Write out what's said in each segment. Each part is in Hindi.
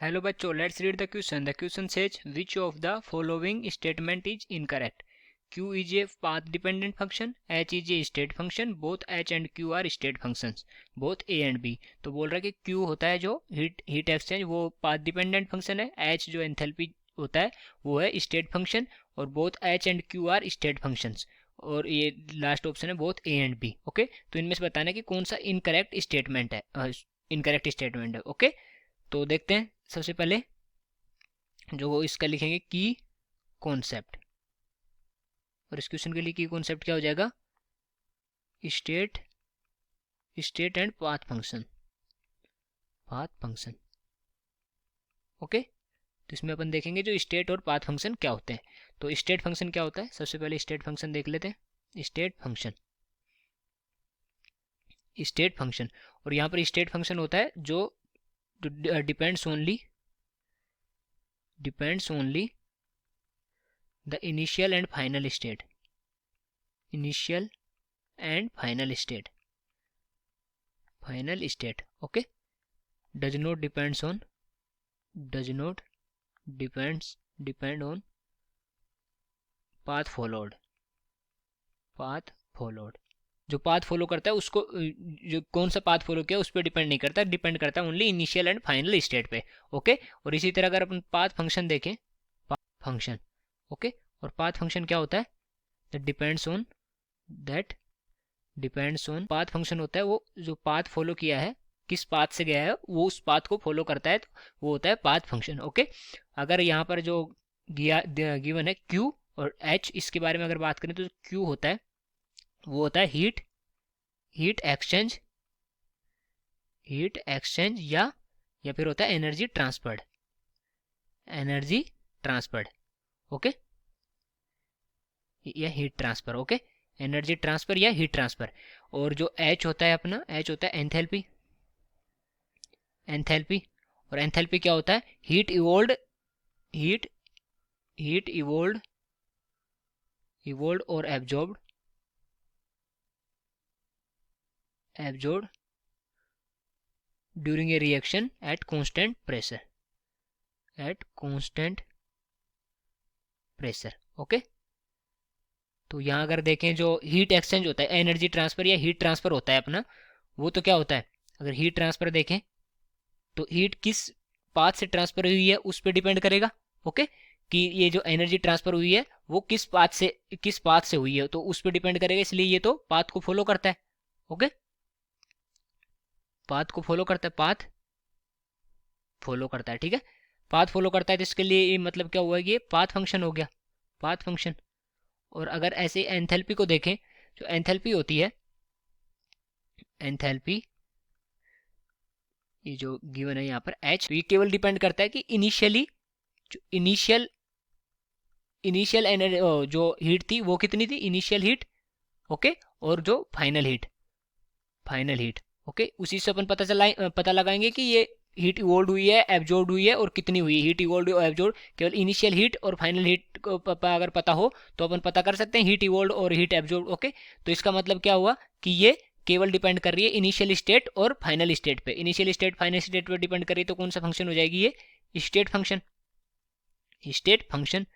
हेलो बच्चों, let's read the question. The question says which of the following statement is incorrect. Q is a path dependent function, H is a state function, both H and Q are state functions, both A and B. तो बोल रहा है कि Q होता है जो हीट एक्सचेंज, वो पाथ डिपेंडेंट फंक्शन है. H जो एंथैल्पी होता है वो है स्टेट फंक्शन, और both H and Q are state functions. और ये लास्ट ऑप्शन है both A and B. Okay, तो इनमें से बताना है कि कौन सा इनकरेक्ट स्टेटमेंट है. इनकरेक्ट स्टेटमेंट है. ओके, तो देखते हैं. सबसे पहले जो वो इसका लिखेंगे की कॉन्सेप्ट, और इस क्वेश्चन के लिए की कॉन्सेप्ट क्या हो जाएगा, state and path function. Okay, तो इसमें अपन देखेंगे जो स्टेट और पाथ फंक्शन क्या होते हैं. तो स्टेट फंक्शन क्या होता है, सबसे पहले स्टेट फंक्शन देख लेते हैं. स्टेट फंक्शन, और यहाँ पर स्टेट फंक्शन होता है जो depends only the initial and final state. Okay, does not depend on path followed. जो पाथ फॉलो करता है उसको, जो कौन सा पाथ फॉलो किया उस पर डिपेंड नहीं करता, डिपेंड करता है only initial and final state पे. ओके, और इसी तरह अगर अपन पाथ फंक्शन देखें, फंक्शन. ओके, और पाथ फंक्शन क्या होता है, डिपेंड्स ऑन पाथ फंक्शन होता है वो जो पाथ फॉलो किया है, किस पाथ से गया है वो उस पाथ को फॉलो करता है, तो वो होता है पाथ फंक्शन. ओके, अगर यहाँ पर जो गिवन है Q और H, इसके बारे में अगर बात करें तो Q होता है, वो होता है हीट एक्सचेंज या फिर होता है एनर्जी ट्रांसफर्ड. ओके, या heat transfer. Okay, energy transfer या हीट ट्रांसफर. और जो H होता है अपना, H होता है एंथैल्पी. और एंथैल्पी क्या होता है, हीट इवोल्ड और absorbed during a reaction at constant pressure. Okay, तो यहाँ अगर देखें जो हीट एक्सचेंज होता है, एनर्जी ट्रांसफर या हीट ट्रांसफर होता है अपना, वो तो क्या होता है, अगर हीट ट्रांसफर देखें तो हीट किस पाथ से ट्रांसफर हुई है उस पर डिपेंड करेगा. ओके, कि ये जो एनर्जी ट्रांसफर हुई है वो किस पाथ से हुई है, तो उस पर डिपेंड करेगा, इसलिए ये तो पाथ को फॉलो करता है. ओके, पाथ फॉलो करता है. ठीक है, पाथ फॉलो करता है, तो इसके लिए मतलब क्या हुआ, ये पाथ फंक्शन हो गया, पाथ फंक्शन. और अगर ऐसे एंथैल्पी को देखें, जो एंथैल्पी होती है, ये जो गिवन है यहाँ पर H, तो ये केवल डिपेंड करता है कि इनिशियल एनर्जी जो हीट थी वो कितनी थी, इनिशियल हीट. ओके, और जो फाइनल हीट. ओके, उसी से अपन पता लगाएंगे कि ये हीट इवोल्व हुई है, एब्जॉर्ब हुई है, और कितनी हुई है. हीट इवोल्व और एब्जॉर्ब केवल इनिशियल हीट और फाइनल हीट को अगर पता हो तो अपन पता कर सकते हैं हीट इवोल्व और हीट एब्जॉर्ब. ओके, तो इसका मतलब क्या हुआ कि ये केवल डिपेंड कर रही है इनिशियल स्टेट और फाइनल स्टेट पे. इनिशियल स्टेट फाइनल स्टेट पे डिपेंड कर रही है, तो कौन सा फंक्शन हो जाएगी, ये स्टेट फंक्शन.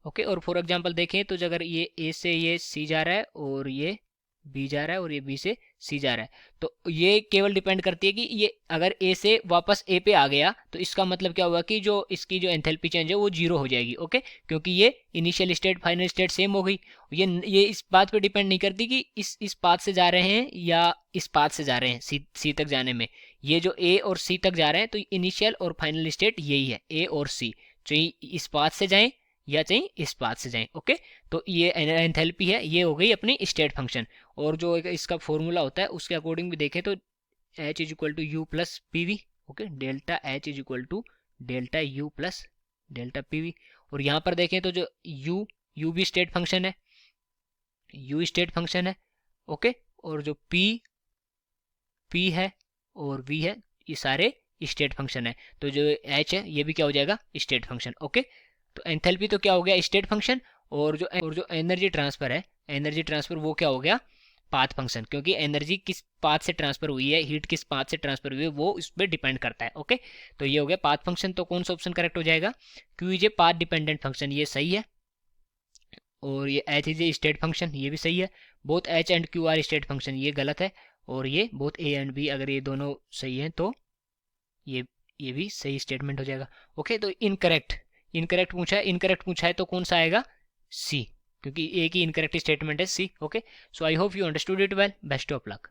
ओके, और फॉर एग्जांपल देखें तो अगर ये A से ये C जा रहा है, और ये B जा रहा है, और ये B से C जा रहा है, तो ये केवल डिपेंड करती है कि ये अगर A से वापस A पे आ गया तो इसका मतलब क्या होगा कि जो इसकी जो एंथैल्पी चेंज है वो जीरो हो जाएगी. ओके, क्योंकि ये initial state final state same हो गई. ये इस बात पे डिपेंड नहीं करती कि इस पाथ से जा रहे हैं या इस पाथ से जा रहे हैं. C तक जाने में ये जो A और C तक जा रहे हैं, तो इनिशियल और फाइनल स्टेट यही है, A और C. चाहे इस पाथ से जाएं या चाहे इस पाथ से जाएं. ओके, तो ये एंथैल्पी है, ये हो गई अपनी स्टेट फंक्शन. और जो इसका फॉर्मूला होता है उसके अकॉर्डिंग भी देखें तो H is equal to U plus P V. Okay, delta H is equal to delta U plus delta P V. और यहाँ पर देखें तो जो यू भी स्टेट फंक्शन है, ओके, और जो पी है और वी है, ये सारे स्टेट फंक्शन है. तो जो H है ये भी क्या हो जाएगा, स्टेट फंक्शन. ओके, तो एंथैल्पी तो क्या हो गया, स्टेट फंक्शन. और जो एनर्जी ट्रांसफर है, वो क्या हो गया, पाथ फंक्शन, क्योंकि एनर्जी किस पाथ से ट्रांसफर हुई है, हीट किस पाथ से ट्रांसफर हुई है, वो इस पर डिपेंड करता है। ओके, तो ये हो गया पाथ फंक्शन। तो कौन सा ऑप्शन करेक्ट हो जाएगा, Q is a path dependent function, ये सही है। और ये H is a state function, ये भी सही है। Both H and Q R state function, ये गलत है। और ये बोथ ए एंड बी, अगर ये दोनों सही हैं तो ये ये भी सही स्टेटमेंट हो जाएगा। ओके, तो इनकरेक्ट, इनकरेक्ट पूछा है, इनकरेक्ट पूछा है तो कौन सा आएगा, सी, क्योंकि एक ही इनकरेक्ट स्टेटमेंट है C. Okay, so I hope you understood it well, best of luck.